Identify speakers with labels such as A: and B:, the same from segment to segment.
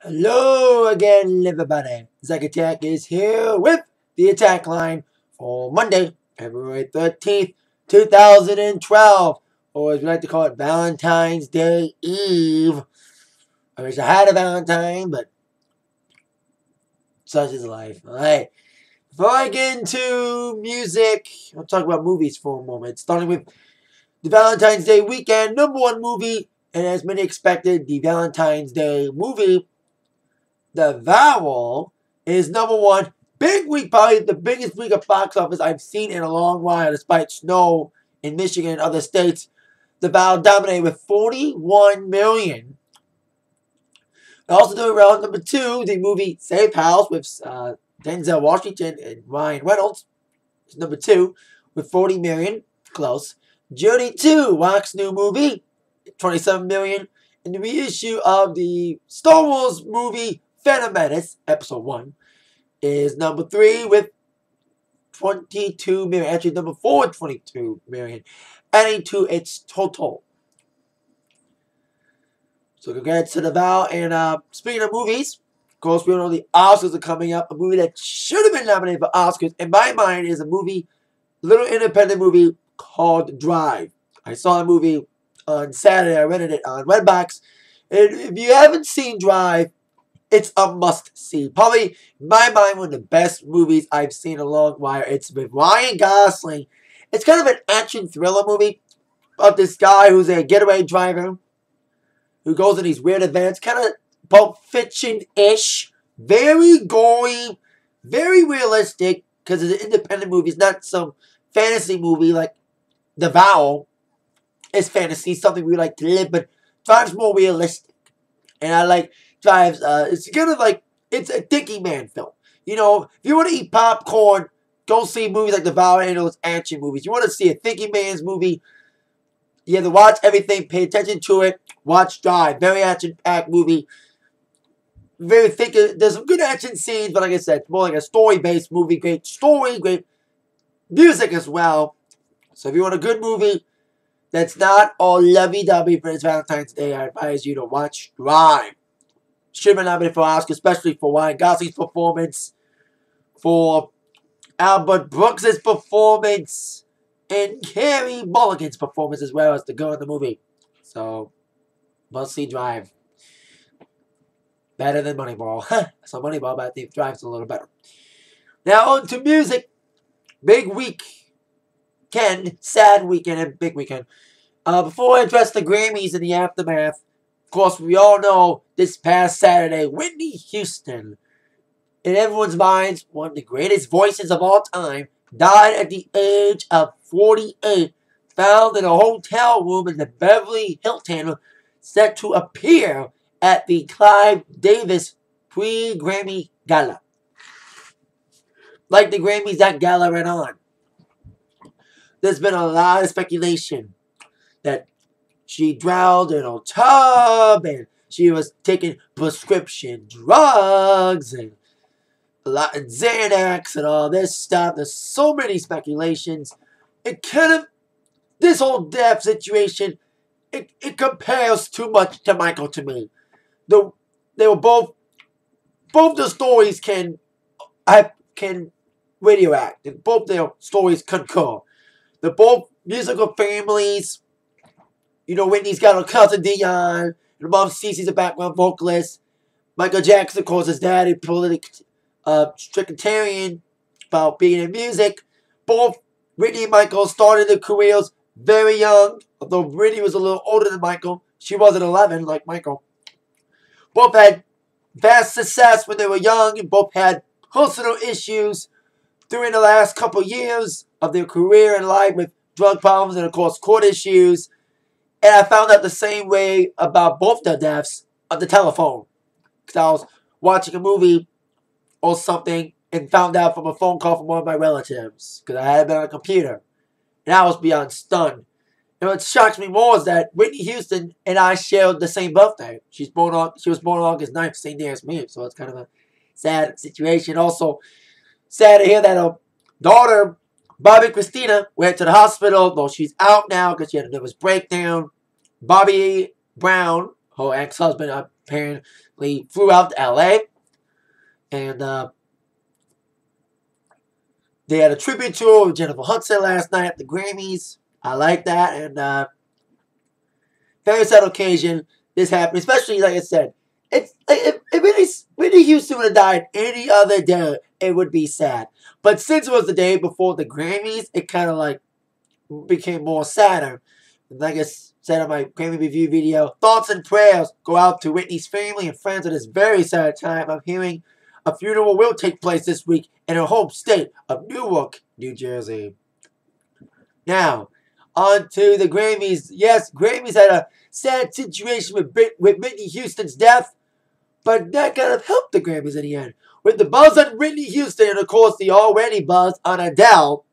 A: Hello again, everybody. Zack Attack is here with the Attack Line for Monday, February 13th, 2012, or as we like to call it, Valentine's Day Eve. I wish I had a Valentine, but such is life. Alright, before I get into music, I'll talk about movies for a moment, starting with the Valentine's Day weekend, #1 movie, and as many expected, the Valentine's Day movie, The Vowel, is #1. Big week, probably the biggest week of box office I've seen in a long while, despite snow in Michigan and other states. The Vowel dominated with 41 million. Also doing well, #2, the movie Safe House with Denzel Washington and Ryan Reynolds is #2 with 40 million. Close. Journey 2, Rock's new movie, 27 million. And the reissue of the Star Wars movie Phantom Menace, Episode 1, is #3 with 22 million. Actually, #4 with 22 million, adding to its total. So congrats to The Vow. And speaking of movies, of course, we all know the Oscars are coming up. A movie that should have been nominated for Oscars, in my mind, is a little independent movie called Drive. I saw the movie on Saturday. I rented it on Redbox. And if you haven't seen Drive, it's a must-see. Probably, in my mind, one of the best movies I've seen in a long while. It's with Ryan Gosling. It's kind of an action thriller movie about this guy who's a getaway driver who goes on these weird events. Kind of Pulp Fiction-ish. Very gory. Very realistic because it's an independent movie. It's not some fantasy movie like The Vow. It's fantasy, something we like to live, but Drive's more realistic. And I like Drive's, it's kind of like, it's a thinking man film. You know, if you want to eat popcorn, go see movies like The Vow and those action movies. You want to see a thinking man's movie, you have to watch everything, pay attention to it, watch Drive. Very action-packed movie. Very thinking, there's some good action scenes, but like I said, it's more like a story-based movie. Great story, great music as well. So if you want a good movie that's not all lovey-dovey for this Valentine's Day, I advise you to watch Drive. Should have been nominated for Oscar, especially for Ryan Gosling's performance, for Albert Brooks' performance, and Carey Mulligan's performance as well as the girl in the movie. So, must see Drive. Better than Moneyball. So Moneyball, but I think Drive's a little better. Now on to music. Big weekend, sad weekend, and big weekend. Before I address the Grammys and the Aftermath, of course, we all know this past Saturday, Whitney Houston, in everyone's minds, one of the greatest voices of all time, died at the age of 48, found in a hotel room in the Beverly Hilton, set to appear at the Clive Davis pre-Grammy Gala. Like the Grammys, that gala ran on. There's been a lot of speculation that she drowned in a tub and she was taking prescription drugs and a lot of Xanax and all this stuff. There's so many speculations. This whole death situation, it compares too much to Michael to me. They were both the stories can radioact, and both their stories concur. They're both musical families. You know, Whitney's got her cousin Dion. Her mom Cece's a background vocalist. Michael Jackson, of course, his dad, a politically strictarian about being in music. Both Whitney and Michael started their careers very young. Although Whitney was a little older than Michael. She wasn't 11 like Michael. Both had vast success when they were young and both had personal issues during the last couple years of their career and life with drug problems and, of course, court issues. And I found out the same way about both their deaths on the telephone. Because I was watching a movie or something and found out from a phone call from one of my relatives. Because I had been on a computer. And I was beyond stunned. And what shocks me more is that Whitney Houston and I shared the same birthday. She was born on August 9th, same day as me. So it's kind of a sad situation. Also, sad to hear that her daughter, Bobby Christina, went to the hospital, though she's out now because she had a nervous breakdown. Bobby Brown, her ex-husband apparently flew out to LA. And they had a tribute tour with Jennifer Hudson last night at the Grammys. I like that. And very sad occasion this happened. Especially, like I said, it's like if Whitney Houston would have died any other day, it would be sad. But since it was the day before the Grammys, it kind of like became more sadder. And like I said on my Grammy review video, thoughts and prayers go out to Whitney's family and friends at this very sad time. I'm hearing a funeral will take place this week in her home state of Newark, New Jersey. Now, on to the Grammys. Yes, Grammys had a sad situation with Whitney Houston's death, but that kind of helped the Grammys in the end. With the buzz on Whitney Houston and, of course, the already buzz on Adele,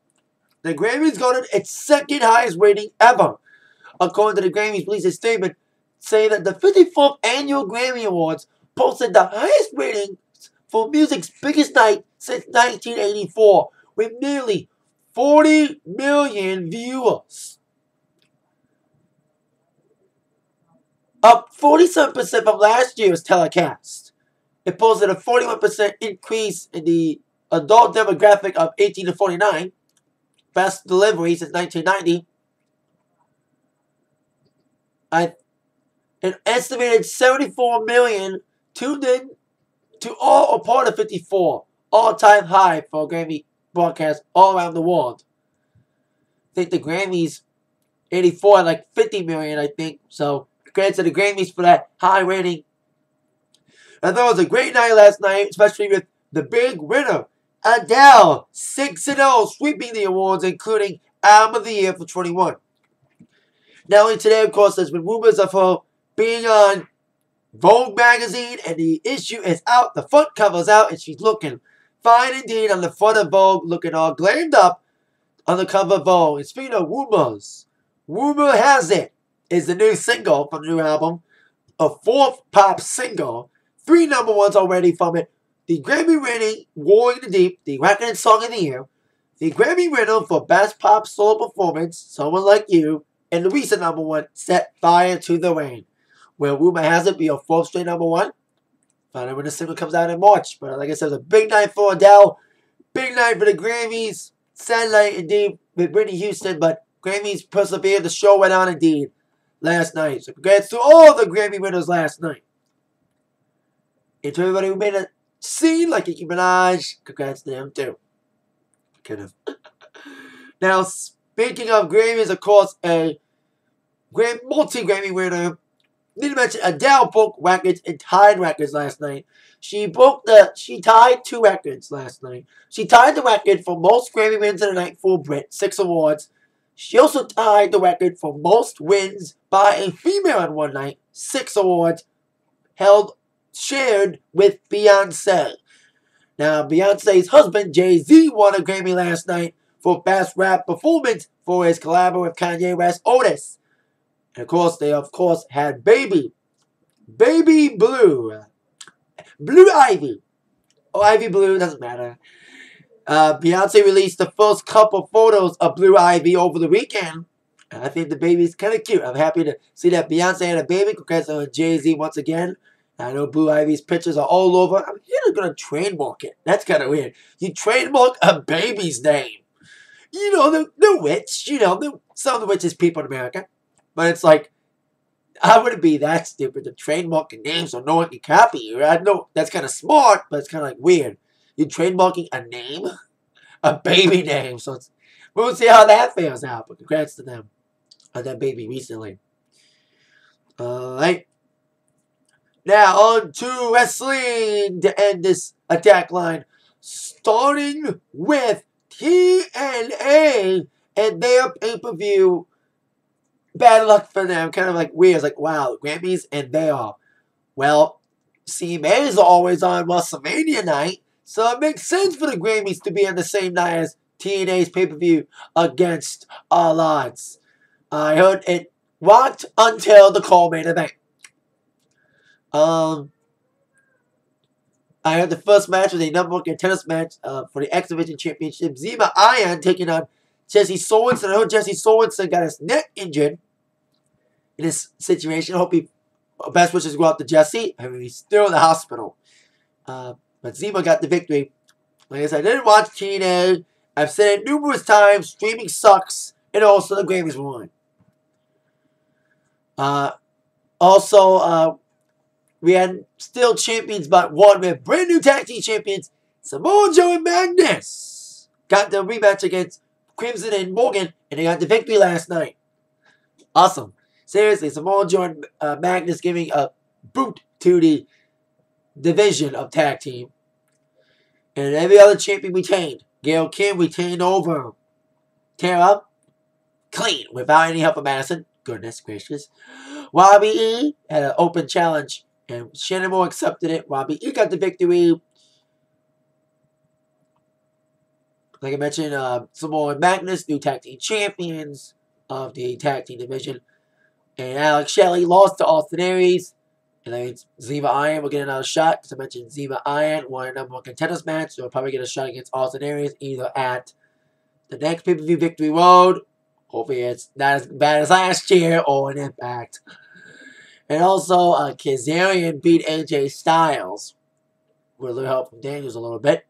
A: the Grammys got its second highest rating ever. According to the Grammys released a statement saying that the 54th Annual Grammy Awards posted the highest rating for music's biggest night since 1984, with nearly 40 million viewers. Up 47% from last year's telecast. It posted a 41% increase in the adult demographic of 18 to 49, best delivery since 1990. An estimated 74 million tuned in to all or part of 54, all-time high for a Grammy broadcast all around the world. I think the Grammys, 84 had like 50 million, I think. So, congrats to the Grammys for that high rating. I thought it was a great night last night, especially with the big winner, Adele, 6-0, sweeping the awards, including Album of the Year for 21. Not only today, of course, there's been rumors of her being on Vogue magazine, and the issue is out. The front cover's out, and she's looking fine indeed on the front of Vogue, looking all glammed up on the cover of Vogue. And speaking of rumors, Rumor Has It is the new single from the new album, a fourth pop single, 3 number ones already from it. The Grammy-winning War in the Deep, the record and song of the year, the Grammy winner for Best Pop Solo Performance, Someone Like You, and the recent number one, Set Fire to the Rain. Will Rumor Has It be a 4th straight number one? Find out when the single comes out in March. But like I said, it's a big night for Adele. Big night for the Grammys. Sad night indeed with Whitney Houston. But Grammys persevered. The show went on indeed last night. So congrats to all the Grammy winners last night. And to everybody who made a scene like Nicki Minaj, congrats to them too. Kind of. Now, speaking of Grammys, of course, a multi-Grammy winner. Need to mention Adele broke records and tied records last night. She tied 2 records last night. She tied the record for most Grammy wins in a night for a Brit, 6 awards. She also tied the record for most wins by a female in one night, 6 awards, shared with Beyonce. Now, Beyonce's husband, Jay-Z, won a Grammy last night for Best Rap Performance for his collab with Kanye West Otis. And of course, they had Baby Blue, Blue Ivy, or Ivy Blue, doesn't matter. Beyonce released the first couple photos of Blue Ivy over the weekend. And I think the baby's kind of cute. I'm happy to see that Beyonce had a baby. Congrats on Jay-Z once again. I know Blue Ivy's pictures are all over. I'm going to trademark it. That's kind of weird. You trademark a baby's name. You know, the witch. You know, some of the richest people in America. But it's like, I wouldn't be that stupid to trademark a name so no one can copy you. I know that's kind of smart, but it's kind of like weird. You're trademarking a name? A baby name. So we'll see how that fails out. But congrats to them on that baby recently. Alright. Now on to wrestling to end this attack line. Starting with TNA and their pay-per-view. Bad luck for them. Kind of like weird. It's like, wow, Grammys, and they are. Well, CMAs are always on WrestleMania night, so it makes sense for the Grammys to be on the same night as TNA's pay-per-view Against All Odds. I heard it rocked until the co-main event. I heard the first match was a number 1 contenders match for the X Division Championship. Zema Iron taking on Jesse Sorensen. I heard Jesse Sorensen got his neck injured in this situation. I hope he Best wishes go out to Jesse. I mean, he's still in the hospital. But Zima got the victory. Like I said, I didn't watch TNA. I've said it numerous times. Streaming sucks. And also, the Grammys won. Also, we had still champions, but one. We have brand new tag team champions. Samoa Joe and Magnus got the rematch against Crimson and Morgan, and they got the victory last night. Awesome. Seriously, Samoa Joe and Magnus giving a boot to the division of tag team. And every other champion retained. Gail Kim retained over Tara. Clean, without any help from Madison. Goodness gracious. Robbie E had an open challenge, and Shannon Moore accepted it. Robbie E got the victory. Like I mentioned, Samoa and Magnus, new tag team champions of the tag team division. And Alex Shelley lost to Austin Aries. And then Ziva Iron will get another shot. Because I mentioned Ziva Iron won a number one contenders match. So he'll probably get a shot against Austin Aries either at the next pay-per-view Victory Road. Hopefully it's not as bad as last year or an Impact. And also, Kazarian beat AJ Styles. With a little help from Daniels a little bit.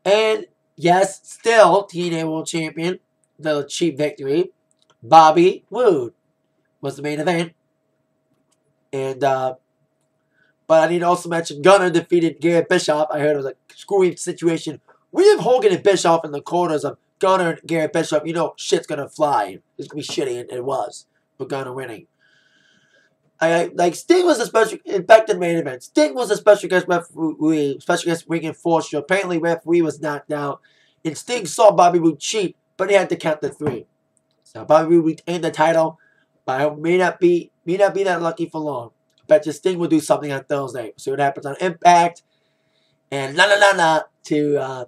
A: And yes, still TNA World Champion. The cheap victory. Bobby Roode was the main event. And, but I need to also mention Gunner defeated Garrett Bischoff. I heard it was a screwy situation. We have Hogan and Bischoff in the corners of Gunner and Garrett Bischoff. You know, shit's gonna fly. It's gonna be shitty, and it was. But Gunner winning. Like, Sting was a special, in fact, the main event. Sting was a special guest referee, special guest ring enforcer. Apparently, referee was knocked out. And Sting saw Bobby Roode cheat, but he had to count the 3. So Bobby Roode retained the title, but I may not be that lucky for long. I bet you Sting will do something on Thursday. See what happens on Impact. And to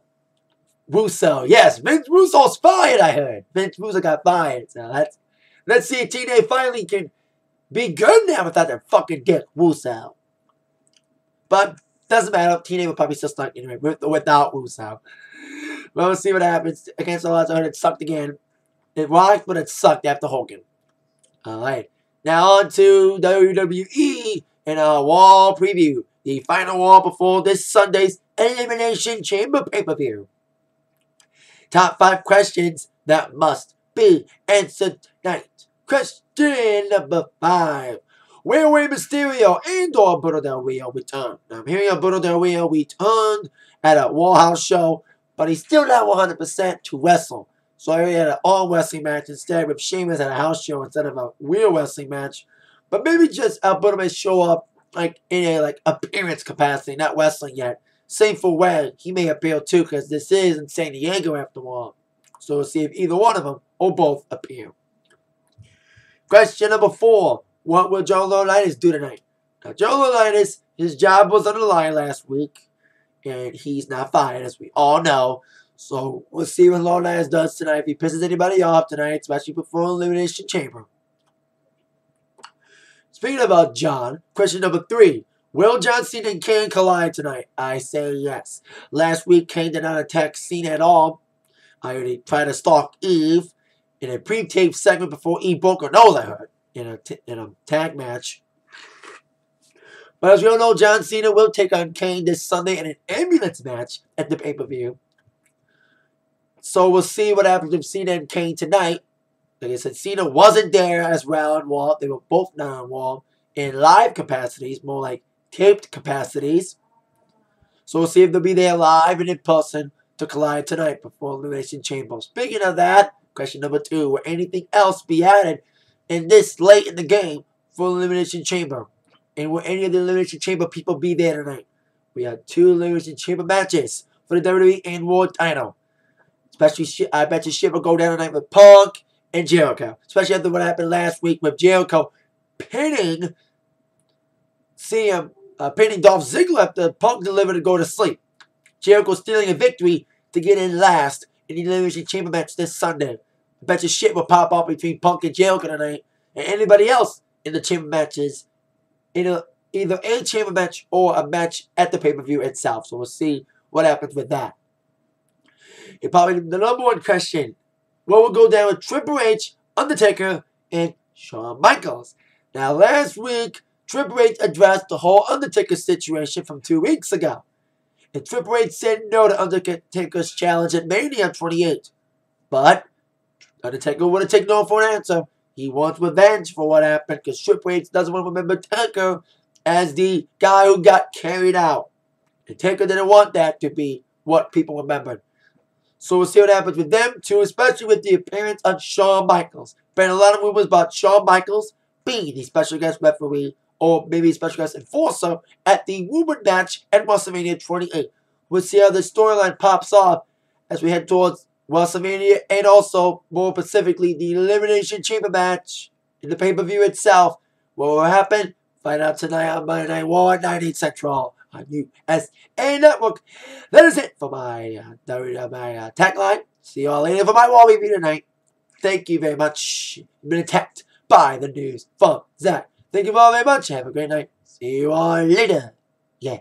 A: Russo. Yes, Vince Russo's fired, I heard. Vince Russo got fired. So let's see if TNA finally can be good now without that fucking dick Russo. But doesn't matter. TNA will probably still stuck anyway without Russo. Well, we'll see what happens. Against All Odds, I heard it sucked again. It rocked, but it sucked after Hogan. Alright. Now on to WWE and our Wall preview. The final Wall before this Sunday's Elimination Chamber pay-per-view. Top 5 questions that must be answered tonight. Question number 5. Will Rey Mysterio and or Alberto Del Rio return? Now, I'm hearing Alberto Del Rio returned at a Wall House show, but he's still not 100% to wrestle. So I already had an all-wrestling match instead with Sheamus at a house show instead of a real wrestling match. But maybe just Alberto may show up like in a appearance capacity, not wrestling yet. Same for Rey. He may appear too because this is in San Diego after all. So we'll see if either one of them or both appear. Question number 4. What will Joe Laurinaitis do tonight? Now, Joe Laurinaitis, his job was on the line last week. And he's not fired, as we all know. So we'll see what Laurinaitis does tonight. If he pisses anybody off tonight, especially before Elimination Chamber. Speaking about John, question number 3. Will John Cena and Kane collide tonight? I say yes. Last week, Kane did not attack Cena at all. I already tried to stalk Eve in a pre-taped segment before Eve broke her nose, I heard, in a tag match. But as we all know, John Cena will take on Kane this Sunday in an ambulance match at the pay-per-view. So we'll see what happens with Cena and Kane tonight. Like I said, Cena wasn't there as well on Raw. They were both not on Raw in live capacities, more like taped capacities. So we'll see if they'll be there live and in person to collide tonight before Elimination Chamber. Speaking of that, question number 2. Will anything else be added in this late in the game for Elimination Chamber? And will any of the Elimination Chamber people be there tonight? We have 2 Elimination Chamber matches for the WWE and World title. Especially, I bet you shit will go down tonight with Punk and Jericho. Especially after what happened last week with Jericho pinning pinning Dolph Ziggler after Punk delivered to go to sleep. Jericho stealing a victory to get in last in the Elimination Chamber match this Sunday. I bet you shit will pop off between Punk and Jericho tonight and anybody else in the Chamber matches in either a Chamber match or a match at the pay-per-view itself. So we'll see what happens with that. And probably the number 1 question. What will go down with Triple H, Undertaker, and Shawn Michaels? Now, last week, Triple H addressed the whole Undertaker situation from 2 weeks ago. And Triple H said no to Undertaker's challenge at Mania 28. But Undertaker wouldn't take no for an answer. He wants revenge for what happened because Triple H doesn't want to remember Taker as the guy who got carried out. And Taker didn't want that to be what people remembered. So we'll see what happens with them too, especially with the appearance of Shawn Michaels. Been a lot of rumors about Shawn Michaels being the special guest referee or maybe a special guest enforcer at the rumored match at WrestleMania 28. We'll see how the storyline pops off as we head towards WrestleMania and also, more specifically, the Elimination Chamber match in the pay-per-view itself. What will happen? Find out tonight on Monday Night Raw at 9, 8 Central on USA Network. That is it for my Atakline. See you all later for my Raw review tonight. Thank you very much. You've been attacked by the news from Zach. Thank you all very much. Have a great night. See you all later. Yeah.